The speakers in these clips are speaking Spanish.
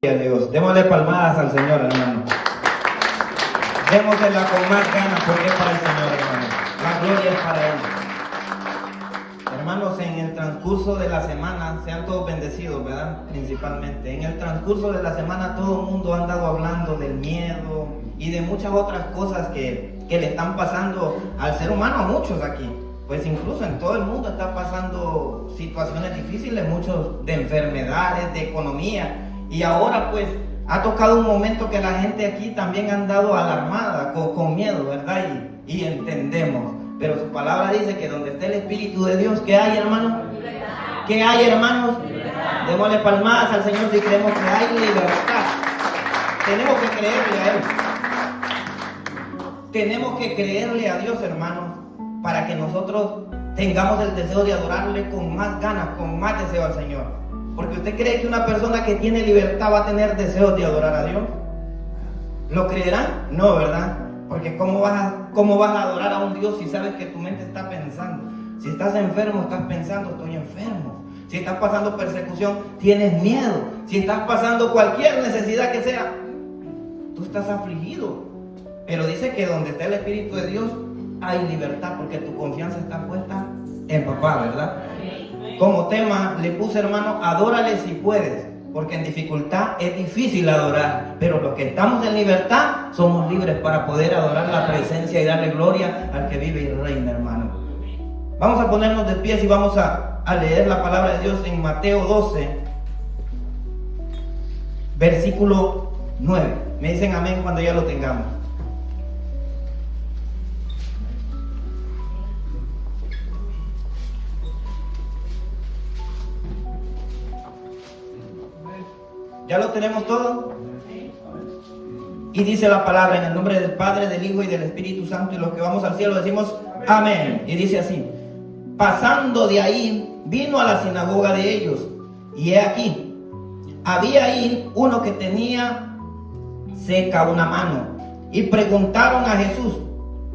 A Dios, démosle palmadas al Señor, hermano. Démosela con más ganas porque es para el Señor, hermano. La gloria es para Él. Hermanos, en el transcurso de la semana, sean todos bendecidos, ¿verdad? Principalmente. En el transcurso de la semana todo el mundo ha andado hablando del miedo y de muchas otras cosas que le están pasando al ser humano, a muchos aquí. Pues incluso en todo el mundo está pasando situaciones difíciles, muchos de enfermedades, de economía. Y ahora pues ha tocado un momento que la gente aquí también ha andado alarmada, con miedo, ¿verdad? Y entendemos. Pero su palabra dice que donde esté el Espíritu de Dios, ¿qué hay, hermanos? ¿Qué hay, hermanos? Démosle palmadas al Señor si creemos que hay libertad. Tenemos que creerle a Él. Tenemos que creerle a Dios, hermanos, para que nosotros tengamos el deseo de adorarle con más ganas, con más deseo al Señor. Porque usted cree que una persona que tiene libertad va a tener deseos de adorar a Dios. ¿Lo creerán? No, ¿verdad? Porque ¿cómo vas a adorar a un Dios si sabes que tu mente está pensando? Si estás enfermo, estás pensando, estoy enfermo. Si estás pasando persecución, tienes miedo. Si estás pasando cualquier necesidad que sea, tú estás afligido. Pero dice que donde está el Espíritu de Dios hay libertad, porque tu confianza está puesta en papá, ¿verdad? Como tema le puse, hermano, adórale si puedes, porque en dificultad es difícil adorar, pero los que estamos en libertad somos libres para poder adorar la presencia y darle gloria al que vive y reina, hermano. Vamos a ponernos de pies y vamos a leer la palabra de Dios en Mateo 12, versículo 9. Me dicen amén cuando ya lo tengamos. ¿Ya lo tenemos todo? Y dice la palabra en el nombre del Padre, del Hijo y del Espíritu Santo, y los que vamos al cielo decimos amén. Y dice así: pasando de ahí, vino a la sinagoga de ellos, y he aquí, había ahí uno que tenía seca una mano, y preguntaron a Jesús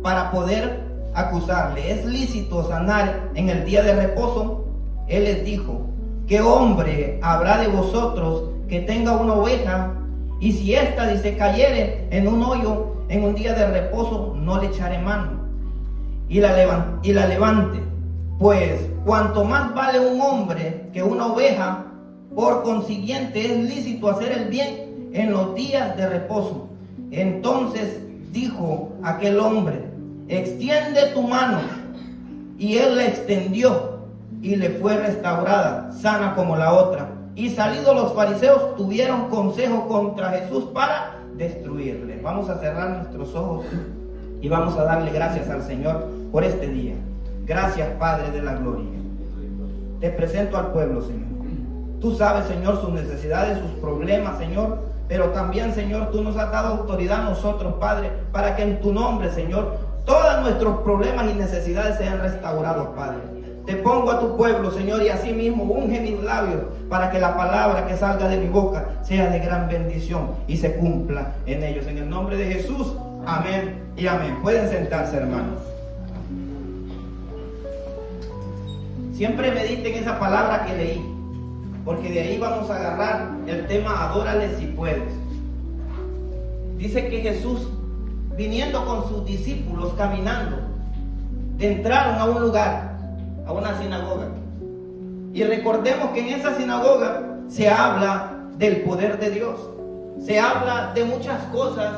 para poder acusarle: ¿es lícito sanar en el día de reposo? Él les dijo: ¿qué hombre habrá de vosotros que tenga una oveja, y si ésta dice cayere en un hoyo en un día de reposo, no le echaré mano y la levante? Pues cuanto más vale un hombre que una oveja, por consiguiente es lícito hacer el bien en los días de reposo. Entonces dijo aquel hombre: extiende tu mano. Y él la extendió, y le fue restaurada, sana como la otra. Y salidos los fariseos tuvieron consejo contra Jesús para destruirle. Vamos a cerrar nuestros ojos y vamos a darle gracias al Señor por este día. Gracias, Padre de la gloria. Te presento al pueblo, Señor. Tú sabes, Señor, sus necesidades, sus problemas, Señor. Pero también, Señor, tú nos has dado autoridad a nosotros, Padre, para que en tu nombre, Señor, todos nuestros problemas y necesidades sean restaurados, Padre. Te pongo a tu pueblo, Señor, y así mismo unge mis labios para que la palabra que salga de mi boca sea de gran bendición y se cumpla en ellos. En el nombre de Jesús, amén y amén. Pueden sentarse, hermanos. Siempre mediten esa palabra que leí, porque de ahí vamos a agarrar el tema adórale si puedes. Dice que Jesús, viniendo con sus discípulos caminando, entraron a un lugar, a una sinagoga. Y recordemos que en esa sinagoga se habla del poder de Dios. Se habla de muchas cosas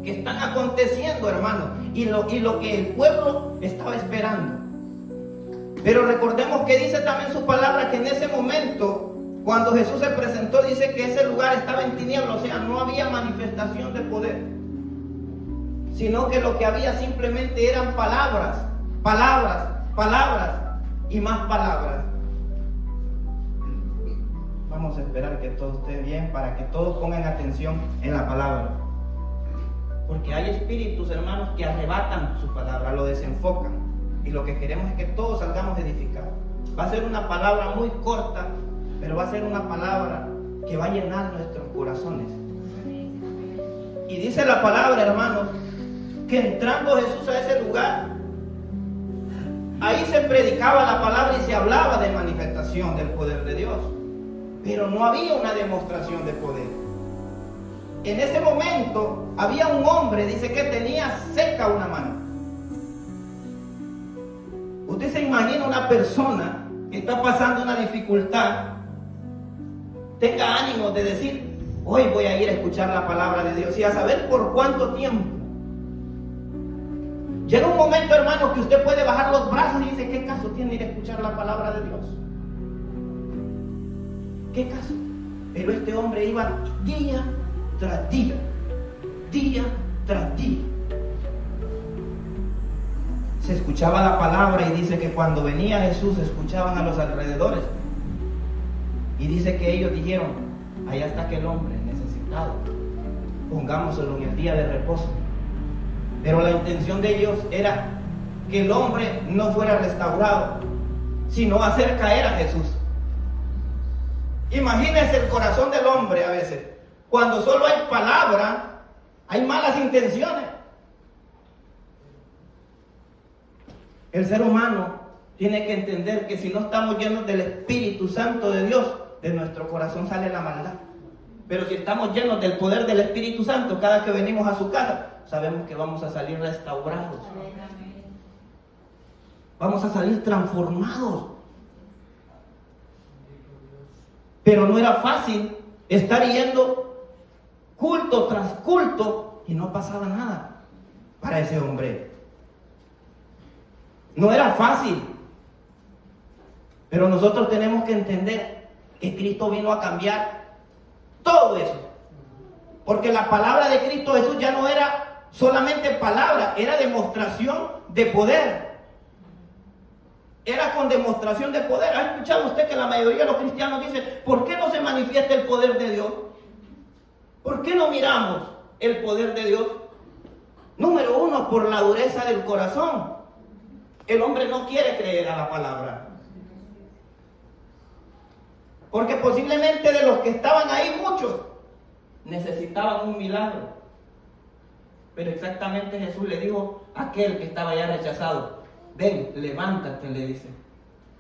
que están aconteciendo, hermano, y lo que el pueblo estaba esperando. Pero recordemos que dice también su palabra que en ese momento, cuando Jesús se presentó, dice que ese lugar estaba en tinieblas, o sea, no había manifestación de poder, sino que lo que había simplemente eran palabras y más palabras. Vamos a esperar que todo esté bien para que todos pongan atención en la palabra, porque hay espíritus, hermanos, que arrebatan su palabra, lo desenfocan, y lo que queremos es que todos salgamos edificados. Va a ser una palabra muy corta, pero va a ser una palabra que va a llenar nuestros corazones. Y dice la palabra, hermanos, que entrando Jesús a ese lugar, ahí se predicaba la palabra y se hablaba de manifestación del poder de Dios. pero no había una demostración de poder. En ese momento había un hombre, dice que tenía seca una mano. Usted se imagina una persona que está pasando una dificultad, tenga ánimo de decir, hoy voy a ir a escuchar la palabra de Dios y a saber por cuánto tiempo. Llega un momento, hermano, que usted puede bajar los brazos y dice, ¿qué caso tiene ir a escuchar la palabra de Dios? ¿Qué caso? Pero este hombre iba día tras día, día tras día. Se escuchaba la palabra y dice que cuando venía Jesús escuchaban a los alrededores. Y dice que ellos dijeron, allá está aquel hombre necesitado, pongámoslo en el día de reposo. Pero la intención de ellos era que el hombre no fuera restaurado, sino hacer caer a Jesús. Imagínense el corazón del hombre a veces. Cuando solo hay palabra, hay malas intenciones. El ser humano tiene que entender que si no estamos llenos del Espíritu Santo de Dios, de nuestro corazón sale la maldad. Pero si estamos llenos del poder del Espíritu Santo, cada que venimos a su casa, sabemos que vamos a salir restaurados. Vamos a salir transformados. Pero no era fácil estar yendo culto tras culto y no pasaba nada para ese hombre. No era fácil. Pero nosotros tenemos que entender que Cristo vino a cambiar todo eso. Porque la palabra de Cristo Jesús ya no era solamente palabra, era demostración de poder. Era con demostración de poder. ¿Ha escuchado usted que la mayoría de los cristianos dicen, ¿por qué no se manifiesta el poder de Dios? ¿Por qué no miramos el poder de Dios? Número uno, por la dureza del corazón. El hombre no quiere creer a la palabra. Porque posiblemente de los que estaban ahí, muchos necesitaban un milagro. Pero exactamente Jesús le dijo a aquel que estaba ya rechazado, ven, levántate, le dice.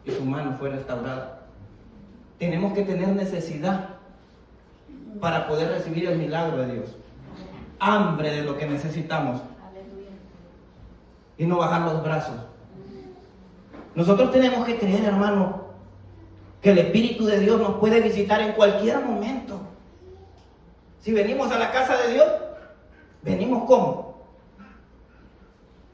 Y su mano fue restaurada. Tenemos que tener necesidad para poder recibir el milagro de Dios. Hambre de lo que necesitamos. Y no bajar los brazos. Nosotros tenemos que creer, hermano, que el Espíritu de Dios nos puede visitar en cualquier momento. Si venimos a la casa de Dios, venimos ¿cómo?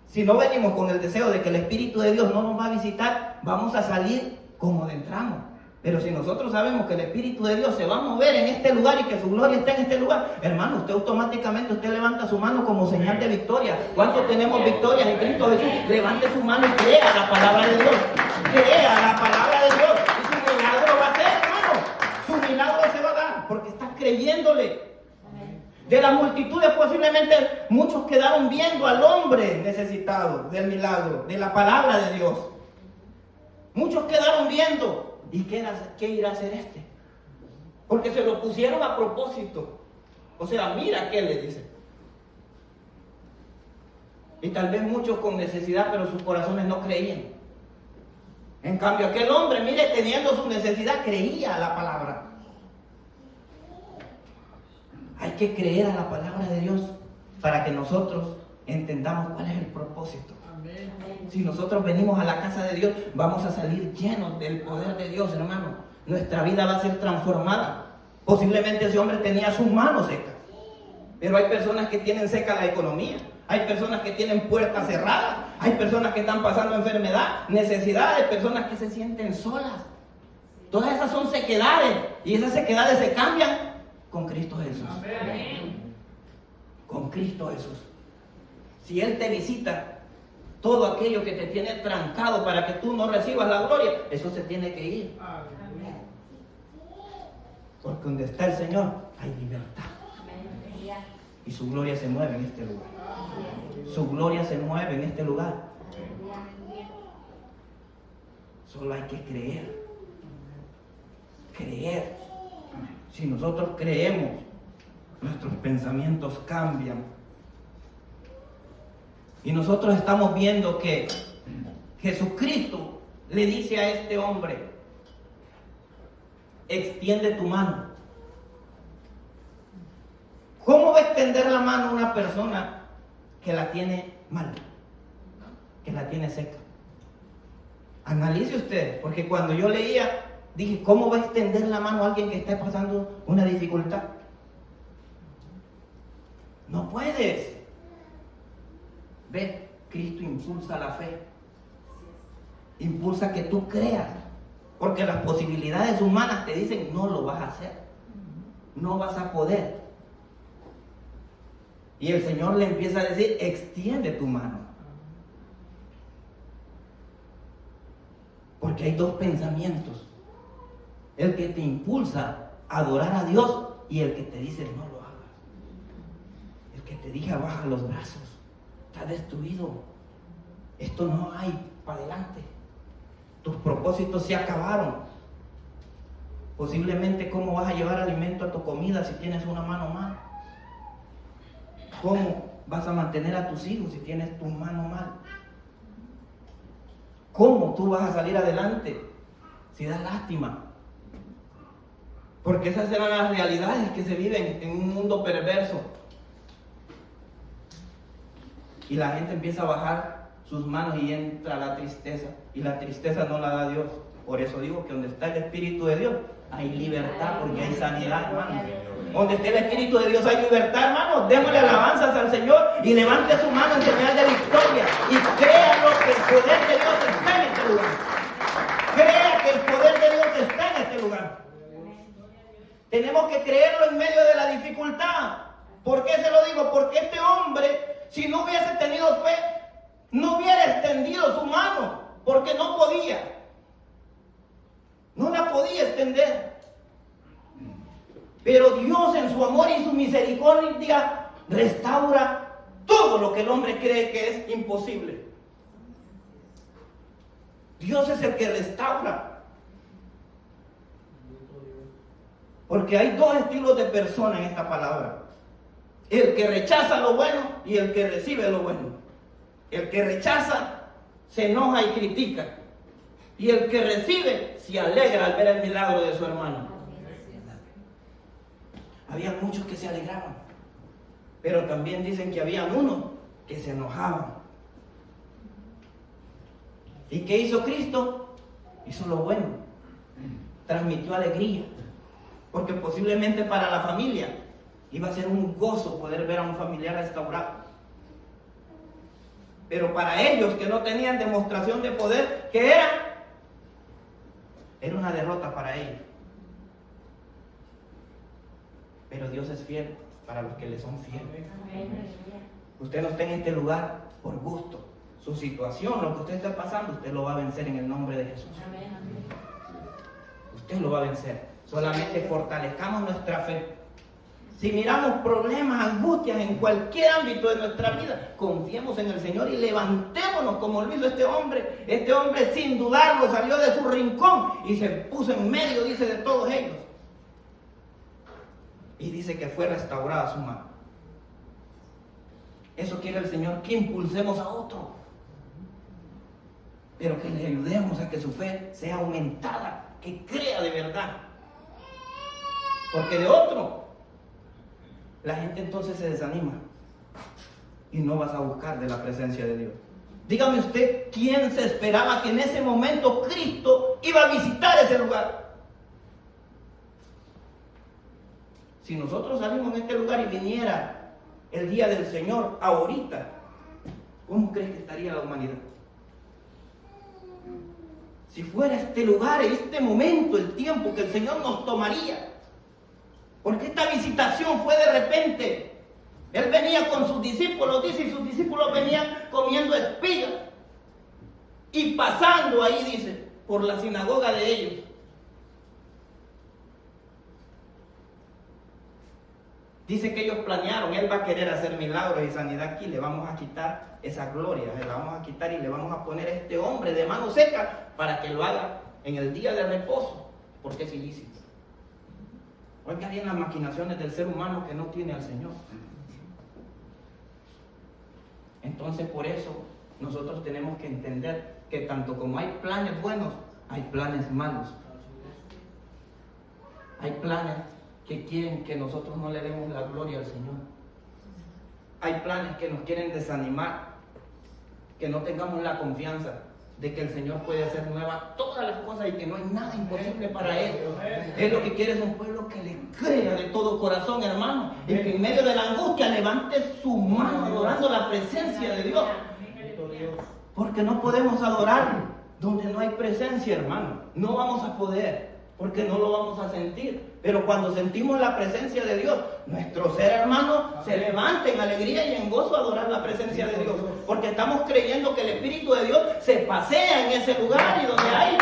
Si no venimos con el deseo de que el Espíritu de Dios no nos va a visitar, vamos a salir como entramos. Pero si nosotros sabemos que el Espíritu de Dios se va a mover en este lugar y que su gloria está en este lugar, hermano, usted automáticamente levanta su mano como señal de victoria. ¿Cuántos tenemos victorias en Cristo Jesús? Levante su mano y crea la palabra de Dios. Crea la palabra de Dios. Y su milagro va a ser, hermano. Su milagro se va a dar porque estás creyéndole. De las multitudes posiblemente muchos quedaron viendo al hombre necesitado del milagro, de la palabra de Dios. Muchos quedaron viendo. ¿Y qué irá a hacer este? Porque se lo pusieron a propósito. O sea, mira qué le dice. Y tal vez muchos con necesidad, pero sus corazones no creían. En cambio, aquel hombre, mire, teniendo su necesidad, creía a la palabra. Hay que creer a la palabra de Dios para que nosotros entendamos cuál es el propósito. Si nosotros venimos a la casa de Dios, vamos a salir llenos del poder de Dios, hermano. Nuestra vida va a ser transformada. Posiblemente ese hombre tenía sus manos secas, pero hay personas que tienen seca la economía. Hay personas que tienen puertas cerradas. Hay personas que están pasando enfermedad, necesidades, personas que se sienten solas. Todas esas son sequedades, y esas sequedades se cambian con Cristo Jesús. Amén. Con Cristo Jesús. Si Él te visita, todo aquello que te tiene trancado para que tú no recibas la gloria, eso se tiene que ir. Porque donde está el Señor hay libertad. Y su gloria se mueve en este lugar. Su gloria se mueve en este lugar. Solo hay que creer. Creer. Si nosotros creemos, nuestros pensamientos cambian. Y nosotros estamos viendo que Jesucristo le dice a este hombre, extiende tu mano. ¿Cómo va a extender la mano una persona que la tiene mal, que la tiene seca? Analice usted, porque cuando yo leía, dije, ¿cómo va a extender la mano a alguien que está pasando una dificultad? No puedes. Ve, Cristo impulsa la fe. Impulsa que tú creas. Porque las posibilidades humanas te dicen, no lo vas a hacer. No vas a poder. Y el Señor le empieza a decir, extiende tu mano. Porque hay dos pensamientos. El que te impulsa a adorar a Dios y el que te dice, no lo hagas. El que te diga, baja los brazos. Está destruido. Esto no hay para adelante. Tus propósitos se acabaron. Posiblemente, ¿cómo vas a llevar alimento a tu comida si tienes una mano mal? ¿Cómo vas a mantener a tus hijos si tienes tu mano mal? ¿Cómo tú vas a salir adelante si das lástima? Porque esas eran las realidades que se viven en un mundo perverso. Y la gente empieza a bajar sus manos y entra la tristeza. Y la tristeza no la da Dios. Por eso digo que donde está el Espíritu de Dios hay libertad, porque hay sanidad, hermano. Donde esté el Espíritu de Dios hay libertad, hermano. Démosle alabanzas al Señor y levante su mano en señal de victoria. Y créanlo que el poder de Dios está en este lugar. Crea que el poder de Dios está en este lugar. Tenemos que creerlo en medio de la dificultad. ¿Por qué se lo digo? Porque este hombre, si no hubiese tenido fe, no hubiera extendido su mano, porque no podía. No la podía extender. Pero Dios en su amor y su misericordia restaura todo lo que el hombre cree que es imposible. Dios es el que restaura. Porque hay dos estilos de persona en esta palabra. El que rechaza lo bueno y el que recibe lo bueno. El que rechaza se enoja y critica. Y el que recibe se alegra al ver el milagro de su hermano. Había muchos que se alegraban, pero también dicen que había unos que se enojaban. ¿Y qué hizo Cristo? Hizo lo bueno. Transmitió alegría. Porque posiblemente para la familia iba a ser un gozo poder ver a un familiar restaurado. Pero para ellos que no tenían demostración de poder, ¿qué era? Era una derrota para ellos. Pero Dios es fiel para los que le son fieles. Usted no está en este lugar por gusto. Su situación, lo que usted está pasando, usted lo va a vencer en el nombre de Jesús. Usted lo va a vencer. Solamente fortalezcamos nuestra fe. Si miramos problemas, angustias en cualquier ámbito de nuestra vida, confiemos en el Señor y levantémonos como lo hizo este hombre. Este hombre sin dudarlo salió de su rincón y se puso en medio, dice, de todos ellos. Y dice que fue restaurada su mano. Eso quiere el Señor, que impulsemos a otro. Pero que le ayudemos a que su fe sea aumentada, que crea de verdad. Porque de otro, la gente entonces se desanima y no vas a buscar de la presencia de Dios. Dígame usted, ¿quién se esperaba que en ese momento Cristo iba a visitar ese lugar? Si nosotros salimos en este lugar y viniera el día del Señor ahorita, ¿cómo crees que estaría la humanidad? Si fuera este lugar, este momento, el tiempo que el Señor nos tomaría. Porque esta visitación fue de repente. Él venía con sus discípulos, dice, y sus discípulos venían comiendo espigas. Y pasando ahí, dice, por la sinagoga de ellos. Dice que ellos planearon, Él va a querer hacer milagros y sanidad aquí, le vamos a quitar esa gloria, le vamos a quitar y le vamos a poner a este hombre de mano seca para que lo haga en el día de reposo, porque es ilícito. Oiga bien las maquinaciones del ser humano que no tiene al Señor. Entonces por eso nosotros tenemos que entender que tanto como hay planes buenos, hay planes malos. Hay planes que quieren que nosotros no le demos la gloria al Señor. Hay planes que nos quieren desanimar, que no tengamos la confianza de que el Señor puede hacer nuevas todas las cosas y que no hay nada imposible para Él. Él lo que quiere es un pueblo que le crea de todo corazón, hermano, y que en medio de la angustia levante su mano adorando la presencia de Dios. Porque no podemos adorar donde no hay presencia, hermano. No vamos a poder, porque no lo vamos a sentir. Pero cuando sentimos la presencia de Dios, nuestro ser, hermano, se levanta en alegría y en gozo a adorar la presencia de Dios. Porque estamos creyendo que el Espíritu de Dios se pasea en ese lugar, y donde hay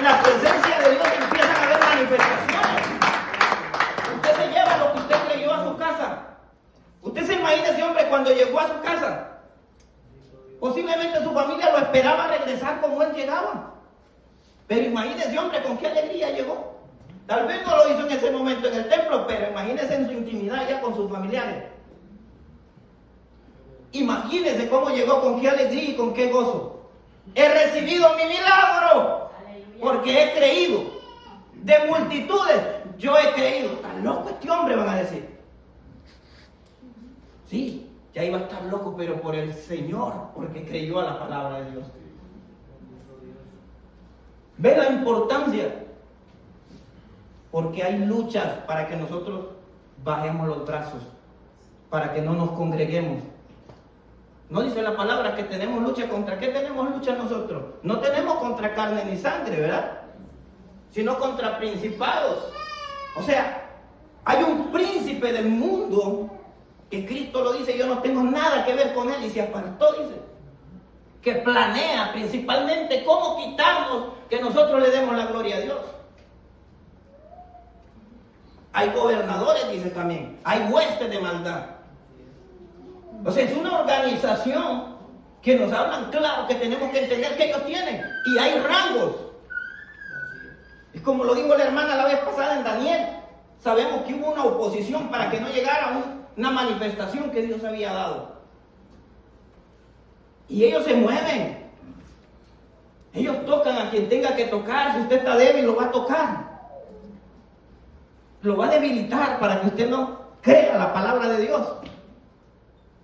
la presencia de Dios empiezan a haber manifestaciones. Usted se lleva lo que usted creyó a su casa. Usted se imagina ese hombre cuando llegó a su casa. Posiblemente su familia lo esperaba regresar como él llegaba. Pero imagínese, hombre, con qué alegría llegó. Tal vez no lo hizo en ese momento en el templo, pero imagínese en su intimidad ya con sus familiares. Imagínese cómo llegó, con qué alegría y con qué gozo. He recibido mi milagro, porque he creído. De multitudes, yo he creído. Está loco este hombre, van a decir. Sí, ya iba a estar loco, pero por el Señor, porque creyó a la palabra de Dios. ¿Ve la importancia? Porque hay luchas para que nosotros bajemos los brazos, para que no nos congreguemos. No dice la palabra que tenemos lucha. ¿Contra qué tenemos lucha nosotros? No tenemos contra carne ni sangre, ¿verdad? Sino contra principados. O sea, hay un príncipe del mundo que Cristo lo dice, yo no tengo nada que ver con él, y se apartó, dice, que planea principalmente cómo quitarnos que nosotros le demos la gloria a Dios. Hay gobernadores, dice también, hay huestes de maldad. O sea, es una organización que nos hablan claro que tenemos que entender que ellos tienen, y hay rangos. Es como lo dijo la hermana la vez pasada en Daniel. Sabemos que hubo una oposición para que no llegara una manifestación que Dios había dado. Y ellos se mueven. Ellos tocan a quien tenga que tocar. Si usted está débil, lo va a tocar. Lo va a debilitar para que usted no crea la palabra de Dios.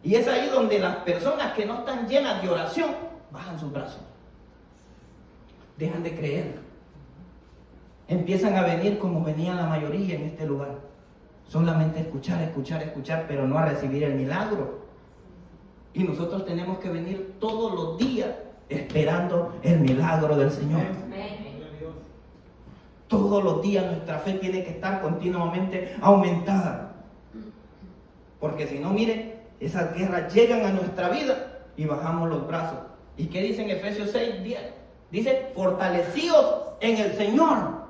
Y es ahí donde las personas que no están llenas de oración bajan sus brazos. Dejan de creer. Empiezan a venir como venía la mayoría en este lugar. Solamente escuchar, escuchar, escuchar, pero no a recibir el milagro. Y nosotros tenemos que venir todos los días esperando el milagro del Señor. Todos los días nuestra fe tiene que estar continuamente aumentada. Porque si no, mire, esas guerras llegan a nuestra vida y bajamos los brazos. ¿Y qué dice en Efesios 6:10? Dice, fortalecidos en el Señor.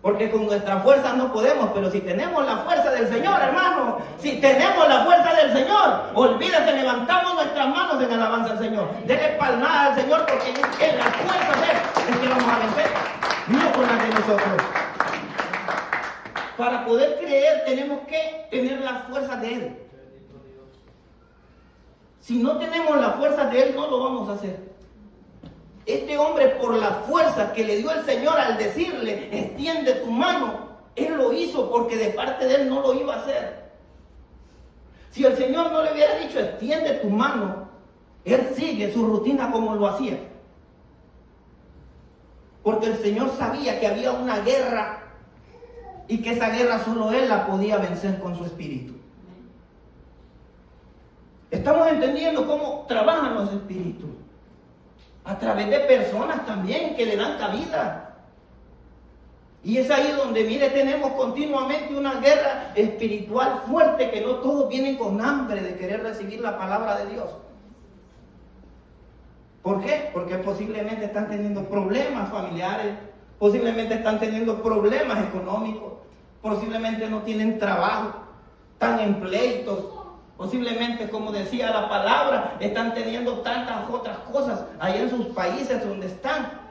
Porque con nuestra fuerza no podemos, pero si tenemos la fuerza del Señor, hermano, si tenemos la fuerza del Señor, olvídate, levantamos nuestras manos en alabanza al Señor. Dele palmada al Señor, porque en la fuerza de Él es que vamos a vencer, no con la de nosotros. Para poder creer tenemos que tener la fuerza de Él. Si no tenemos la fuerza de Él, no lo vamos a hacer. Este hombre, por la fuerza que le dio el Señor al decirle, extiende tu mano, él lo hizo porque de parte de él no lo iba a hacer. Si el Señor no le hubiera dicho, extiende tu mano, él sigue su rutina como lo hacía. Porque el Señor sabía que había una guerra y que esa guerra solo él la podía vencer con su espíritu. Estamos entendiendo cómo trabajan los espíritus. A través de personas también que le dan cabida. Y es ahí donde, mire, tenemos continuamente una guerra espiritual fuerte, que no todos vienen con hambre de querer recibir la palabra de Dios. ¿Por qué? Porque posiblemente están teniendo problemas familiares, posiblemente están teniendo problemas económicos, posiblemente no tienen trabajo, están en pleitos. Posiblemente, como decía la palabra, están teniendo tantas otras cosas allá en sus países donde están.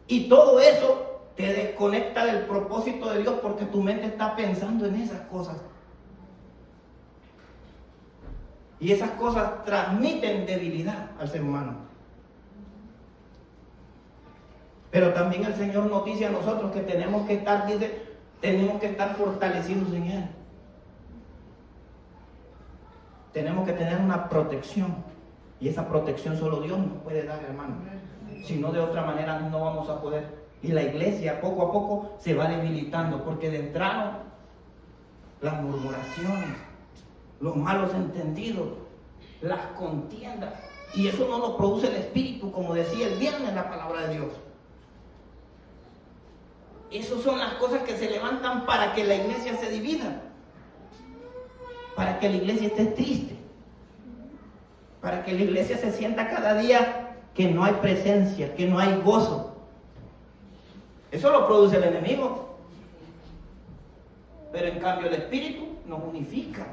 Y todo eso te desconecta del propósito de Dios, porque tu mente está pensando en esas cosas. Y esas cosas transmiten debilidad al ser humano. Pero también el Señor nos dice a nosotros que tenemos que estar, dice, Tenemos que estar fortalecidos en Él. Tenemos que tener una protección. Y esa protección solo Dios nos puede dar, hermano. Si no, de otra manera no vamos a poder. Y la iglesia poco a poco se va debilitando, porque de entrada las murmuraciones, los malos entendidos, las contiendas, y eso no lo produce el Espíritu, como decía el viernes la palabra de Dios. Esas son las cosas que se levantan para que la iglesia se divida, para que la iglesia esté triste, para que la iglesia se sienta cada día que no hay presencia, que no hay gozo. Eso lo produce el enemigo. Pero en cambio el Espíritu nos unifica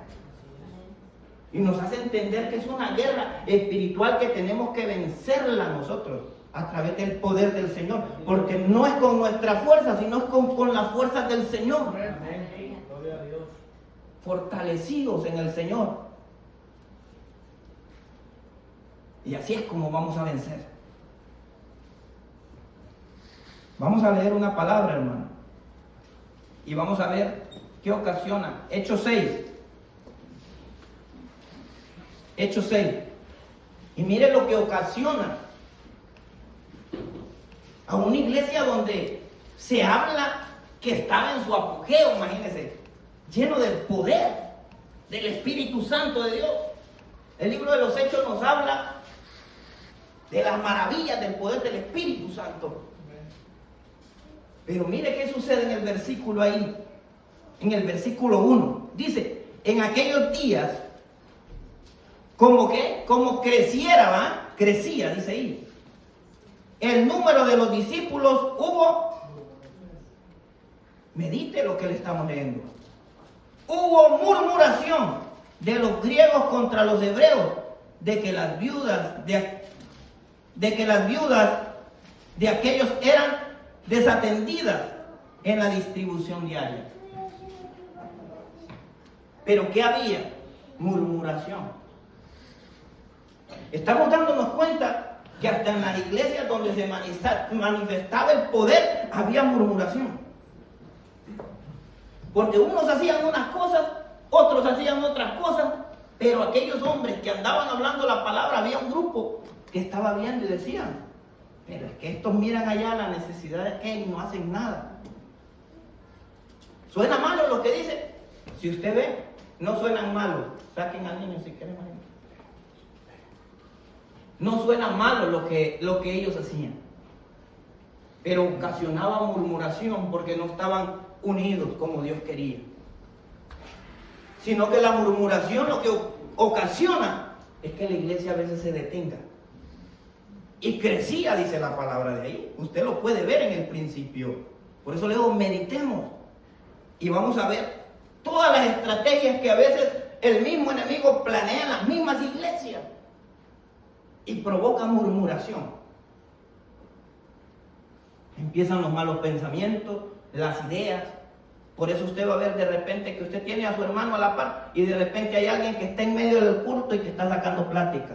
y nos hace entender que es una guerra espiritual que tenemos que vencerla nosotros a través del poder del Señor, porque no es con nuestra fuerza, sino es con las fuerzas del Señor. Gloria a Dios. Fortalecidos en el Señor. Y así es como vamos a vencer. Vamos a leer una palabra, hermano, y vamos a ver qué ocasiona. Hechos 6. Hechos 6. Y mire lo que ocasiona a una iglesia donde se habla que estaba en su apogeo, imagínense, lleno del poder del Espíritu Santo de Dios. El libro de los Hechos nos habla de las maravillas del poder del Espíritu Santo. Pero mire qué sucede en el versículo ahí, en el versículo 1. Dice, en aquellos días, como creciera, ¿va? Crecía, dice ahí. El número de los discípulos medite lo que le estamos leyendo. Hubo murmuración de los griegos contra los hebreos, de que las viudas de aquellos eran desatendidas en la distribución diaria. Pero ¿qué había? Murmuración. Estamos dándonos cuenta que hasta en las iglesias donde se manifestaba el poder había murmuración. Porque unos hacían unas cosas, otros hacían otras cosas, pero aquellos hombres que andaban hablando la palabra, había un grupo que estaba viendo y decían, pero es que estos miran allá la necesidad de que y no hacen nada. ¿Suena malo lo que dice? Si usted ve, no suenan malo. Saquen al niño si quieren. No suena malo lo que ellos hacían. Pero ocasionaba murmuración porque no estaban unidos como Dios quería. Sino que la murmuración lo que ocasiona es que la iglesia a veces se detenga. Y crecía, dice la palabra de ahí. Usted lo puede ver en el principio. Por eso le digo, meditemos. Y vamos a ver todas las estrategias que a veces el mismo enemigo planea en las mismas iglesias. Y provoca murmuración. Empiezan los malos pensamientos, las ideas. Por eso usted va a ver de repente que usted tiene a su hermano a la par y de repente hay alguien que está en medio del culto y que está sacando plática.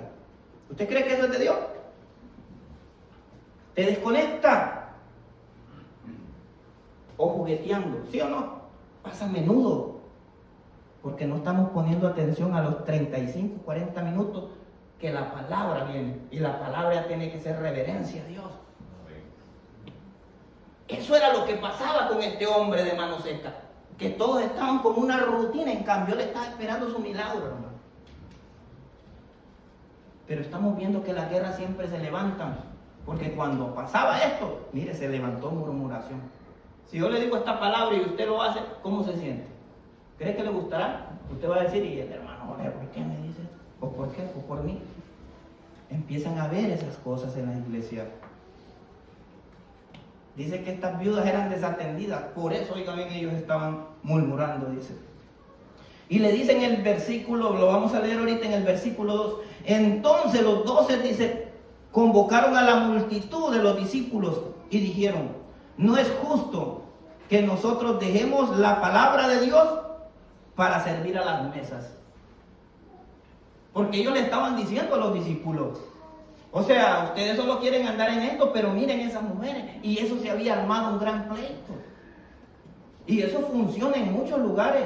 ¿Usted cree que eso es de Dios? Te desconecta. O jugueteando, ¿sí o no? Pasa a menudo. Porque no estamos poniendo atención a los 35, 40 minutos que la palabra viene. Y la palabra tiene que ser reverencia a Dios. Eso era lo que pasaba con este hombre de mano seca. Que todos estaban como una rutina, en cambio él estaba esperando su milagro, hermano. Pero estamos viendo que las guerras siempre se levantan. Porque cuando pasaba esto, mire, se levantó murmuración. Si yo le digo esta palabra y usted lo hace, ¿cómo se siente? ¿Cree que le gustará? Usted va a decir, y el hermano, ¿por qué me dice? ¿O por qué? ¿O por mí? Empiezan a ver esas cosas en la iglesia. Dice que estas viudas eran desatendidas, por eso, oigan bien, ellos estaban murmurando, dice. Y le dicen en el versículo, lo vamos a leer ahorita en el versículo 2. Entonces los 12, dice, convocaron a la multitud de los discípulos y dijeron, no es justo que nosotros dejemos la palabra de Dios para servir a las mesas. Porque ellos le estaban diciendo a los discípulos, o sea, ustedes solo quieren andar en esto, pero miren esas mujeres. Y eso se había armado un gran pleito. Y eso funciona en muchos lugares.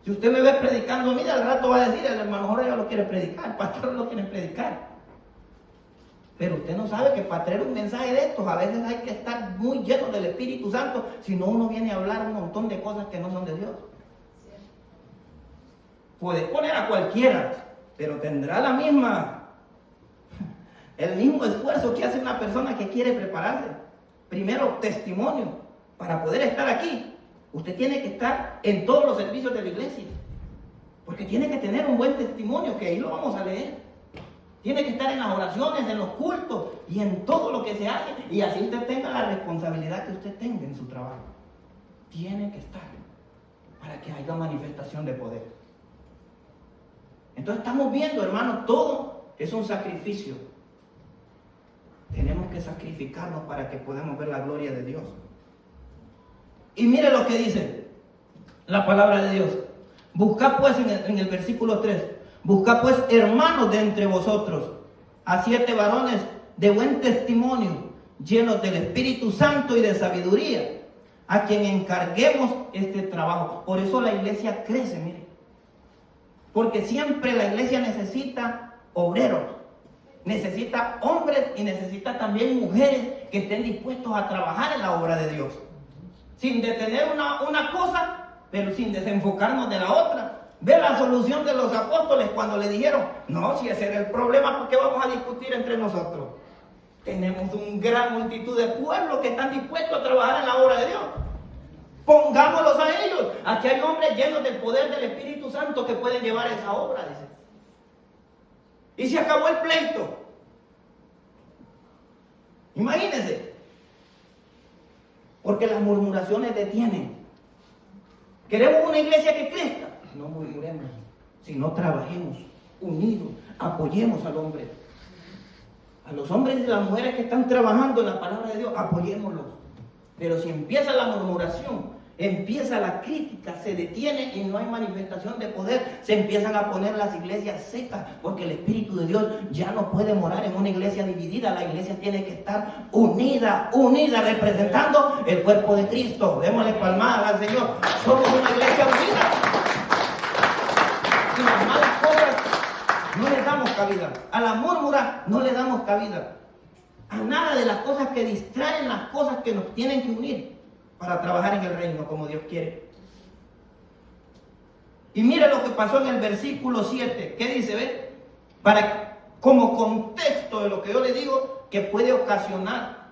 Si usted me ve predicando, mira, al rato va a decir, el hermano Jorge ya lo quiere predicar, el pastor lo quiere predicar. Pero usted no sabe que para traer un mensaje de estos, a veces hay que estar muy lleno del Espíritu Santo, si no uno viene a hablar un montón de cosas que no son de Dios. Puedes poner a cualquiera, pero tendrá el mismo esfuerzo que hace una persona que quiere prepararse. Primero, testimonio. Para poder estar aquí, usted tiene que estar en todos los servicios de la iglesia. Porque tiene que tener un buen testimonio, que ahí lo vamos a leer. Tiene que estar en las oraciones, en los cultos y en todo lo que se hace. Y así usted tenga la responsabilidad que usted tenga en su trabajo. Tiene que estar para que haya manifestación de poder. Entonces estamos viendo, hermanos, todo es un sacrificio. Tenemos que sacrificarnos para que podamos ver la gloria de Dios. Y mire lo que dice la palabra de Dios. Buscad pues en el versículo 3. Buscad pues, hermanos, de entre vosotros a 7 varones de buen testimonio, llenos del Espíritu Santo y de sabiduría, a quien encarguemos este trabajo. Por eso la iglesia crece, mire. Porque siempre la iglesia necesita obreros, necesita hombres y necesita también mujeres que estén dispuestos a trabajar en la obra de Dios. Sin detener una cosa, pero sin desenfocarnos de la otra. Ve la solución de los apóstoles cuando le dijeron, no, si ese era el problema, ¿por qué vamos a discutir entre nosotros? Tenemos una gran multitud de pueblos que están dispuestos a trabajar en la obra de Dios. Pongámoslos a ellos. Aquí hay hombres llenos del poder del Espíritu Santo que pueden llevar esa obra, dice. Y se acabó el pleito. Imagínense. Porque las murmuraciones detienen. ¿Queremos una iglesia que crezca? No murmuremos, sino trabajemos unidos, apoyemos al hombre. A los hombres y las mujeres que están trabajando en la palabra de Dios, apoyémoslos. Pero si empieza la murmuración, empieza la crítica, se detiene y no hay manifestación de poder, se empiezan a poner las iglesias secas, porque el Espíritu de Dios ya no puede morar en una iglesia dividida. La iglesia tiene que estar unida, representando el cuerpo de Cristo. Démosle palmadas al Señor. Somos una iglesia unida. Y las malas cosas no les damos cabida. A la murmura no le damos cabida. A nada de las cosas que distraen, las cosas que nos tienen que unir para trabajar en el reino como Dios quiere. Y mire lo que pasó en el versículo 7. ¿Qué dice? ¿Ve? Como contexto de lo que yo le digo que puede ocasionar.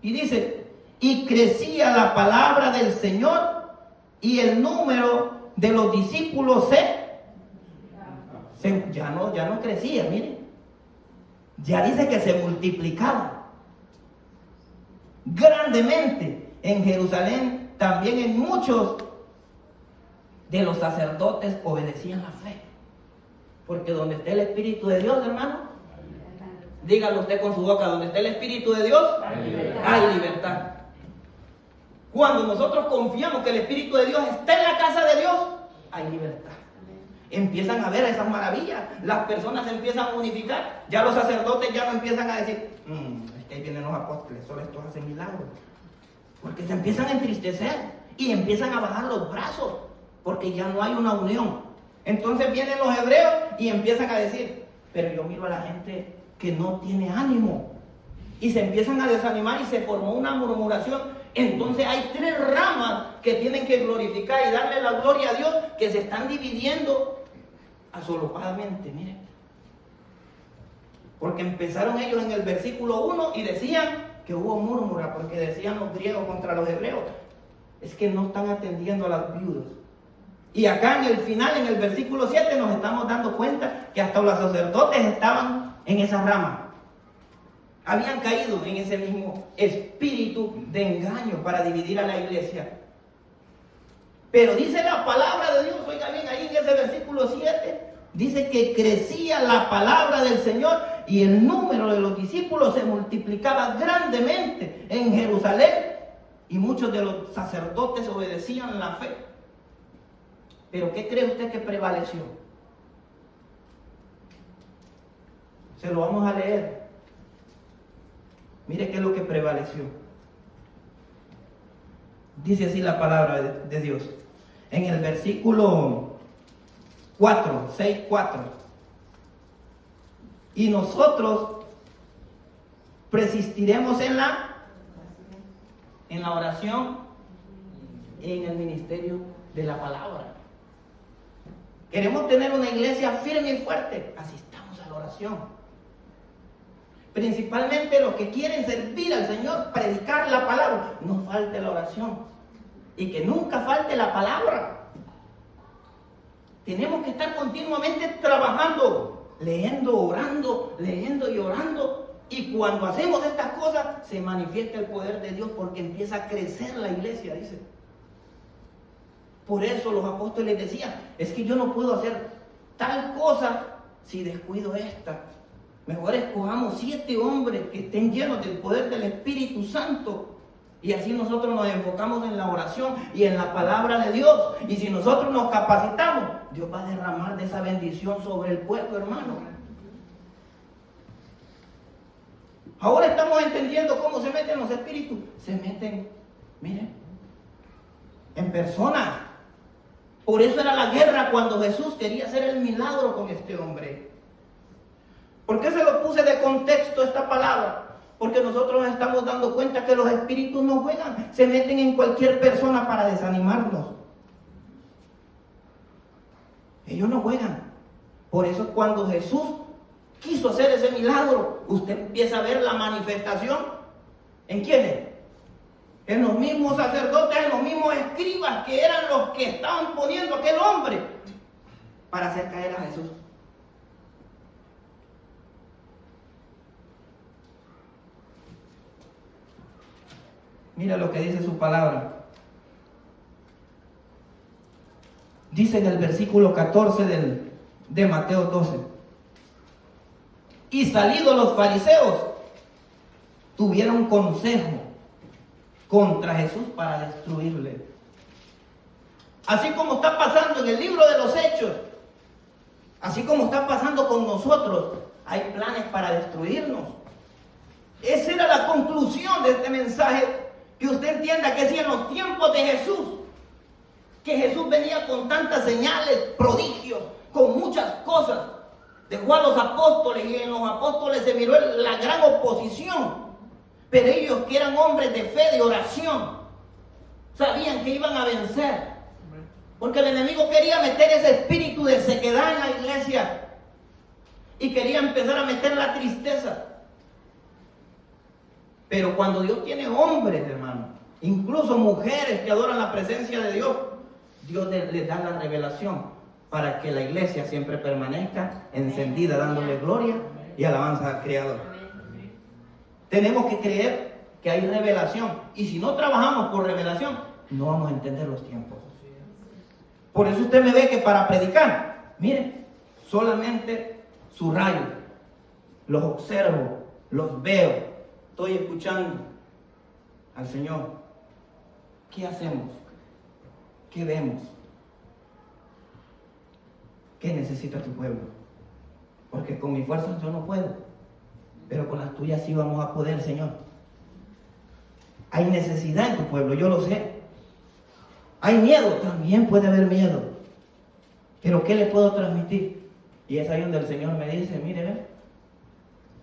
Y dice, y crecía la palabra del Señor y el número de los discípulos ya no crecía, miren. Ya dice que se multiplicaba grandemente en Jerusalén. También en muchos de los sacerdotes obedecían la fe. Porque donde esté el Espíritu de Dios, hermano, dígalo usted con su boca, donde esté el Espíritu de Dios, hay libertad. Cuando nosotros confiamos que el Espíritu de Dios está en la casa de Dios, hay libertad. Empiezan a ver esas maravillas, las personas se empiezan a unificar. Ya los sacerdotes ya no empiezan a decir, es que ahí vienen los apóstoles, solo estos hacen milagros. Porque se empiezan a entristecer y empiezan a bajar los brazos, porque ya no hay una unión. Entonces vienen los hebreos y empiezan a decir, pero yo miro a la gente que no tiene ánimo. Y se empiezan a desanimar y se formó una murmuración. Entonces hay 3 ramas que tienen que glorificar y darle la gloria a Dios, que se están dividiendo asolopadamente, miren. Porque empezaron ellos en el versículo 1 y decían que hubo murmura, porque decían los griegos contra los hebreos. Es que no están atendiendo a las viudas. Y acá en el final, en el versículo 7, nos estamos dando cuenta que hasta los sacerdotes estaban en esa rama. Habían caído en ese mismo espíritu de engaño para dividir a la iglesia. Pero dice la palabra de Dios, oiga bien, ahí en ese versículo 7, dice que crecía la palabra del Señor y el número de los discípulos se multiplicaba grandemente en Jerusalén y muchos de los sacerdotes obedecían la fe. Pero ¿qué cree usted que prevaleció? Se lo vamos a leer. Mire qué es lo que prevaleció. Dice así la palabra de Dios. En el versículo 4, 6, 4. Y nosotros persistiremos en la oración, en el ministerio de la palabra. Queremos tener una iglesia firme y fuerte. Asistamos a la oración. Principalmente los que quieren servir al Señor, predicar la palabra. No falte la oración. Y que nunca falte la palabra. Tenemos que estar continuamente trabajando, leyendo, orando, leyendo y orando. Y cuando hacemos estas cosas, se manifiesta el poder de Dios porque empieza a crecer la iglesia, dice. Por eso los apóstoles decían, es que yo no puedo hacer tal cosa si descuido esta. Mejor escojamos 7 hombres que estén llenos del poder del Espíritu Santo. Y así nosotros nos enfocamos en la oración y en la palabra de Dios. Y si nosotros nos capacitamos, Dios va a derramar de esa bendición sobre el pueblo, hermano. Ahora estamos entendiendo cómo se meten los espíritus. Se meten, miren, en personas. Por eso era la guerra cuando Jesús quería hacer el milagro con este hombre. ¿Por qué se lo puse de contexto esta palabra? Porque nosotros nos estamos dando cuenta que los espíritus no juegan, se meten en cualquier persona para desanimarnos. Ellos no juegan. Por eso cuando Jesús quiso hacer ese milagro, usted empieza a ver la manifestación. ¿En quiénes? En los mismos sacerdotes, en los mismos escribas que eran los que estaban poniendo a aquel hombre para hacer caer a Jesús. Mira lo que dice su palabra. Dice en el versículo 14 de Mateo 12. Y salidos los fariseos, tuvieron consejo contra Jesús para destruirle. Así como está pasando en el libro de los Hechos, así como está pasando con nosotros, hay planes para destruirnos. Esa era la conclusión de este mensaje. Que usted entienda que si en los tiempos de Jesús, que Jesús venía con tantas señales, prodigios, con muchas cosas, dejó a los apóstoles y en los apóstoles se miró la gran oposición, pero ellos que eran hombres de fe, de oración, sabían que iban a vencer, porque el enemigo quería meter ese espíritu de sequedad en la iglesia y quería empezar a meter la tristeza. Pero cuando Dios tiene hombres, hermano, incluso mujeres que adoran la presencia de Dios, Dios les da la revelación para que la iglesia siempre permanezca encendida, dándole gloria y alabanza al Creador. Tenemos que creer que hay revelación. Y si no trabajamos por revelación, no vamos a entender los tiempos. Por eso usted me ve que para predicar, mire, solamente subrayo, los observo, los veo. Estoy escuchando al Señor. ¿Qué hacemos? ¿Qué vemos? ¿Qué necesita tu pueblo? Porque con mis fuerzas yo no puedo, pero con las tuyas sí vamos a poder, Señor. Hay necesidad en tu pueblo, yo lo sé. Hay miedo, también puede haber miedo. Pero ¿qué le puedo transmitir? Y es ahí donde el Señor me dice, mire, ¿ven?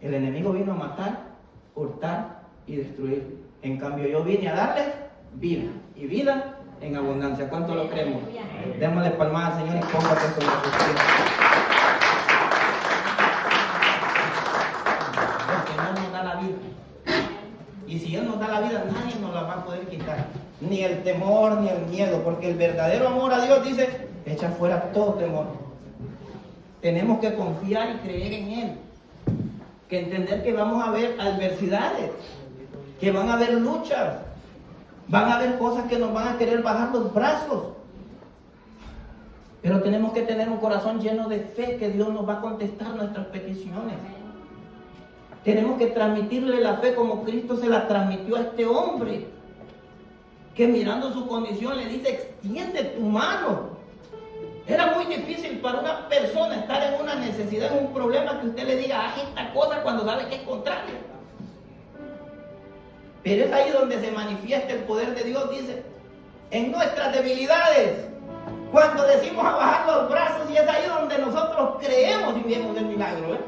El enemigo vino a matar, hurtar y destruir. En cambio yo vine a darles vida y vida en abundancia. ¿Cuánto lo creemos? Démosle palmas al Señor y póngase sobre sus pies. El Señor nos da la vida. Y si Él nos da la vida, nadie nos la va a poder quitar. Ni el temor, ni el miedo. Porque el verdadero amor a Dios dice, echa fuera todo temor. Tenemos que confiar y creer en Él. Que entender que vamos a ver adversidades, que van a haber luchas, van a haber cosas que nos van a querer bajar los brazos. Pero tenemos que tener un corazón lleno de fe que Dios nos va a contestar nuestras peticiones. Tenemos que transmitirle la fe como Cristo se la transmitió a este hombre, que mirando su condición le dice, extiende tu mano. Era muy difícil para una persona estar en una necesidad, en un problema, que usted le diga, haz esta cosa cuando sabe que es contrario. Pero es ahí donde se manifiesta el poder de Dios. Dice, en nuestras debilidades. Cuando decimos a bajar los brazos, y es ahí donde nosotros creemos y vemos el milagro, ¿eh?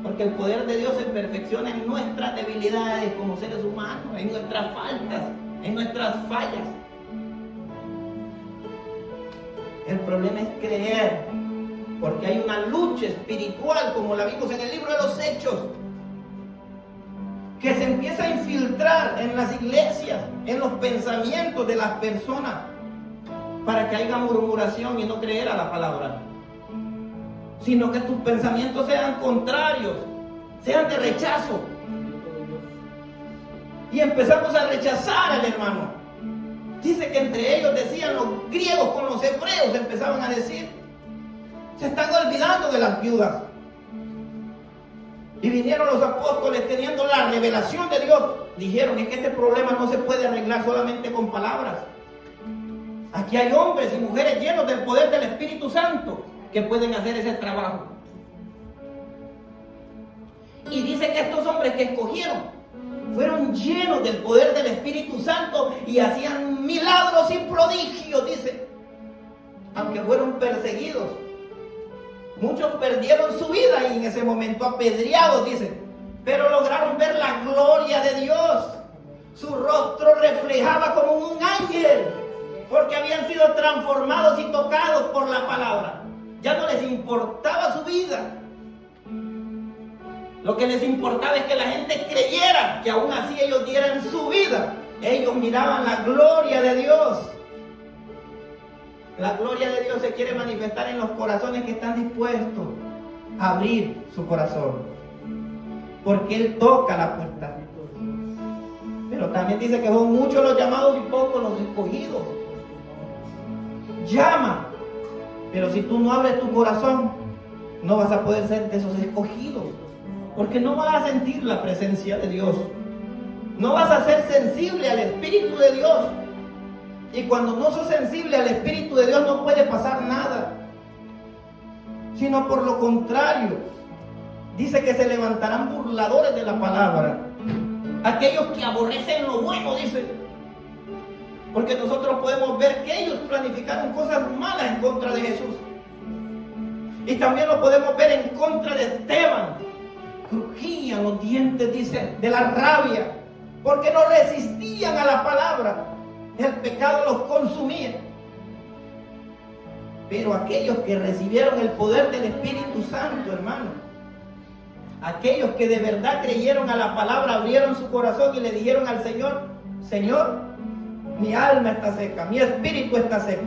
Porque el poder de Dios se perfecciona en nuestras debilidades como seres humanos, en nuestras faltas, en nuestras fallas. El problema es creer, porque hay una lucha espiritual, como la vimos en el libro de los Hechos, que se empieza a infiltrar en las iglesias, en los pensamientos de las personas, para que haya murmuración y no creer a la palabra, sino que tus pensamientos sean contrarios, sean de rechazo. Y empezamos a rechazar al hermano. Dice que entre ellos decían los griegos con los hebreos, empezaban a decir, se están olvidando de las viudas. Y vinieron los apóstoles teniendo la revelación de Dios. Dijeron, es que este problema no se puede arreglar solamente con palabras. Aquí hay hombres y mujeres llenos del poder del Espíritu Santo que pueden hacer ese trabajo. Y dice que estos hombres que escogieron fueron llenos del poder del Espíritu Santo y hacían milagros y prodigios, dice. Aunque fueron perseguidos. Muchos perdieron su vida y en ese momento apedreados, dice. Pero lograron ver la gloria de Dios. Su rostro reflejaba como un ángel, porque habían sido transformados y tocados por la palabra. Ya no les importaba su vida. Lo que les importaba es que la gente creyera, que aún así ellos dieran su vida. Ellos miraban la gloria de Dios. La gloria de Dios se quiere manifestar en los corazones que están dispuestos a abrir su corazón, porque Él toca la puerta. Pero también dice que son muchos los llamados y pocos los escogidos. Llama, pero si tú no abres tu corazón, no vas a poder ser de esos escogidos, porque no vas a sentir la presencia de Dios. No vas a ser sensible al Espíritu de Dios. Y cuando no sos sensible al Espíritu de Dios no puede pasar nada. Sino por lo contrario. Dice que se levantarán burladores de la palabra. Aquellos que aborrecen lo bueno, dice. Porque nosotros podemos ver que ellos planificaron cosas malas en contra de Jesús. Y también lo podemos ver en contra de Esteban. Crujían los dientes, dice, de la rabia. Porque no resistían a la palabra. El pecado los consumía. Pero aquellos que recibieron el poder del Espíritu Santo, hermano, aquellos que de verdad creyeron a la palabra, abrieron su corazón y le dijeron al Señor, Señor, mi alma está seca, mi espíritu está seco,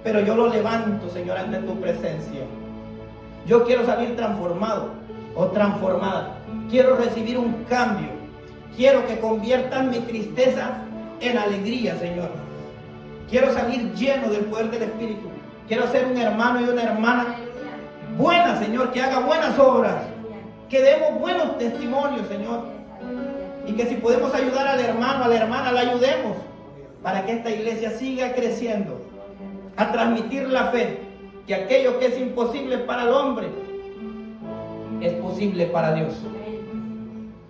pero yo lo levanto, Señor, ante tu presencia. Yo quiero salir transformado o transformada. Quiero recibir un cambio. Quiero que conviertas mi tristeza en alegría, Señor. Quiero salir lleno del poder del Espíritu. Quiero ser un hermano y una hermana buena, Señor, que haga buenas obras, que demos buenos testimonios, Señor, y que si podemos ayudar al hermano, a la hermana, la ayudemos para que esta iglesia siga creciendo, a transmitir la fe, que aquello que es imposible para el hombre es posible para Dios.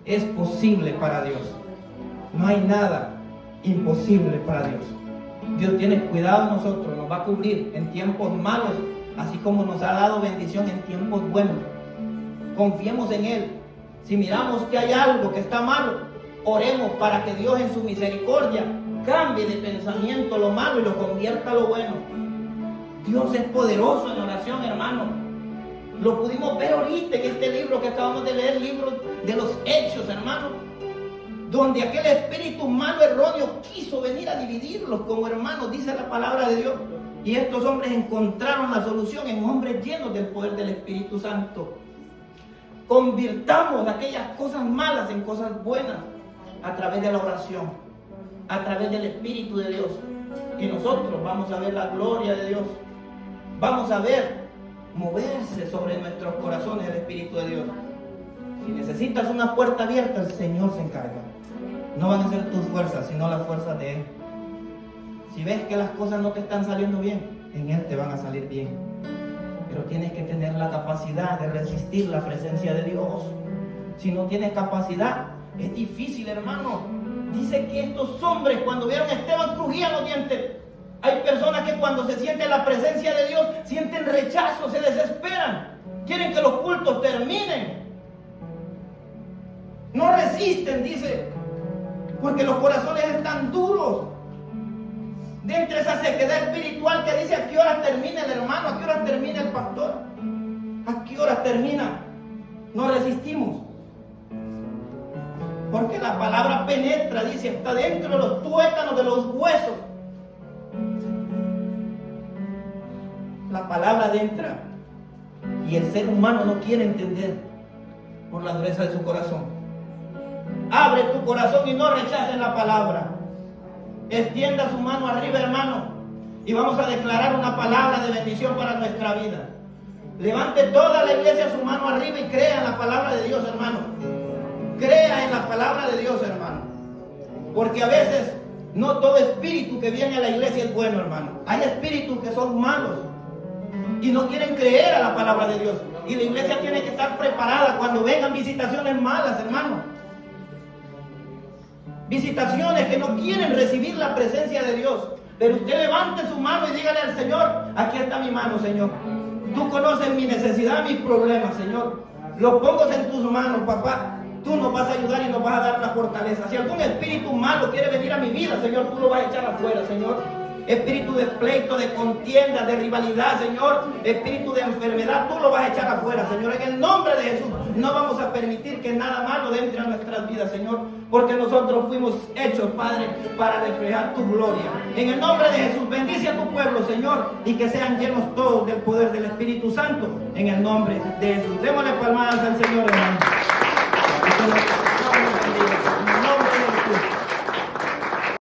Es posible para Dios. No hay nada imposible para Dios. Dios tiene cuidado de nosotros, nos va a cubrir en tiempos malos, así como nos ha dado bendición en tiempos buenos. Confiemos en Él. Si miramos que hay algo que está malo, oremos para que Dios en su misericordia cambie de pensamiento lo malo y lo convierta a lo bueno. Dios es poderoso en oración, hermano. Lo pudimos ver ahorita en este libro que acabamos de leer, el libro de los Hechos, hermano, donde aquel espíritu malo erróneo quiso venir a dividirlos como hermanos, dice la palabra de Dios. Y estos hombres encontraron la solución en hombres llenos del poder del Espíritu Santo. Convirtamos aquellas cosas malas en cosas buenas a través de la oración, a través del Espíritu de Dios. Y nosotros vamos a ver la gloria de Dios. Vamos a ver moverse sobre nuestros corazones el Espíritu de Dios. Si necesitas una puerta abierta, el Señor se encarga. No van a ser tus fuerzas, sino las fuerzas de Él. Si ves que las cosas no te están saliendo bien, en Él te van a salir bien. Pero tienes que tener la capacidad de resistir la presencia de Dios. Si no tienes capacidad, es difícil, hermano. Dice que estos hombres, cuando vieron a Esteban, crujían los dientes. Hay personas que cuando se sienten la presencia de Dios, sienten rechazo, se desesperan. Quieren que los cultos terminen. No resisten, dice, porque los corazones están duros. De entre esa sequedad espiritual que dice a qué hora termina el hermano, a qué hora termina el pastor, a qué hora termina. No resistimos. Porque la palabra penetra, dice, está dentro de los tuétanos de los huesos. La palabra entra. Y el ser humano no quiere entender por la dureza de su corazón. Abre tu corazón y no rechaces la palabra. Extienda su mano arriba, hermano, y vamos a declarar una palabra de bendición para nuestra vida. Levante toda la iglesia su mano arriba y crea en la palabra de Dios, hermano. Crea en la palabra de Dios, hermano. Porque a veces no todo espíritu que viene a la iglesia es bueno, hermano. Hay espíritus que son malos y no quieren creer a la palabra de Dios. Y la iglesia tiene que estar preparada cuando vengan visitaciones malas, hermano. Visitaciones que no quieren recibir la presencia de Dios. Pero usted levante su mano y dígale al Señor: aquí está mi mano, Señor. Tú conoces mi necesidad, mis problemas, Señor. Los pongo en tus manos, papá. Tú nos vas a ayudar y nos vas a dar la fortaleza. Si algún espíritu malo quiere venir a mi vida, Señor, tú lo vas a echar afuera, Señor. Espíritu de pleito, de contienda, de rivalidad, Señor. Espíritu de enfermedad, tú lo vas a echar afuera, Señor. En el nombre de Jesús, no vamos a permitir que nada malo entre a nuestras vidas, Señor. Porque nosotros fuimos hechos, Padre, para reflejar tu gloria. En el nombre de Jesús, bendice a tu pueblo, Señor. Y que sean llenos todos del poder del Espíritu Santo. En el nombre de Jesús. Démosle palmadas al Señor, hermano.